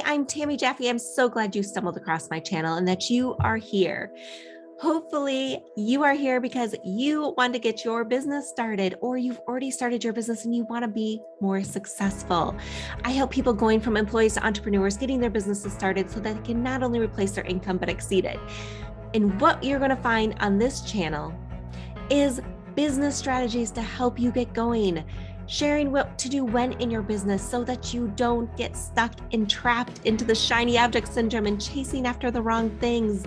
I'm Tami Jaffe. I'm so glad you stumbled across my channel and that you are here. Hopefully you are here because you want to get your business started, or you've already started your business and you want to be more successful. I help people going from employees to entrepreneurs getting their businesses started so that they can not only replace their income, but exceed it. And what you're going to find on this channel is business strategies to help you get going, sharing what to do when in your business so that you don't get stuck and trapped into the shiny object syndrome and chasing after the wrong things,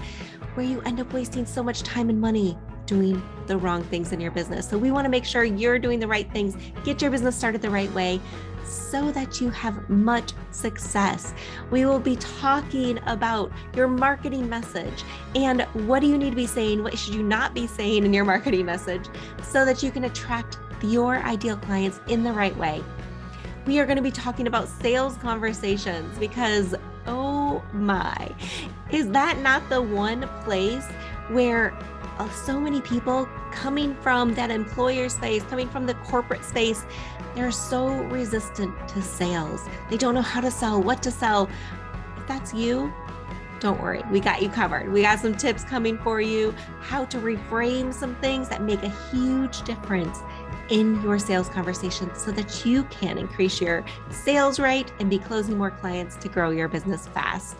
where you end up wasting so much time and money doing the wrong things in your business. So we want to make sure you're doing the right things, get your business started the right way so that you have much success. We will be talking about your marketing message and what do you need to be saying, what should you not be saying in your marketing message so that you can attract your ideal clients in the right way. We are going to be talking about sales conversations because, oh my, is that not the one place where so many people coming from that employer space, coming from the corporate space, they're so resistant to sales. They don't know how to sell, what to sell. If that's you, don't worry, we got you covered. We got some tips coming for you, how to reframe some things that make a huge difference in your sales conversation so that you can increase your sales rate and be closing more clients to grow your business fast.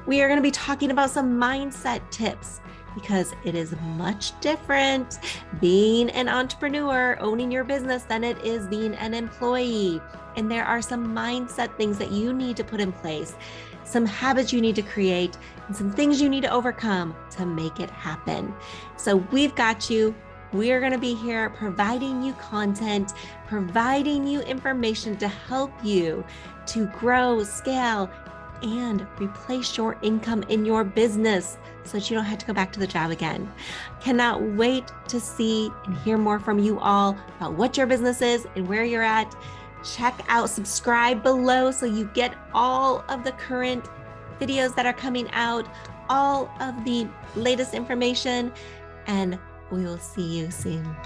We are going to be talking about some mindset tips because it is much different being an entrepreneur, owning your business, than it is being an employee. And there are some mindset things that you need to put in place, some habits you need to create, and some things you need to overcome to make it happen. So we've got you. We are going to be here providing you content, providing you information to help you to grow, scale, and replace your income in your business so that you don't have to go back to the job again. Cannot wait to see and hear more from you all about what your business is and where you're at. Check out, subscribe below so you get all of the current videos that are coming out, all of the latest information, and we will see you soon.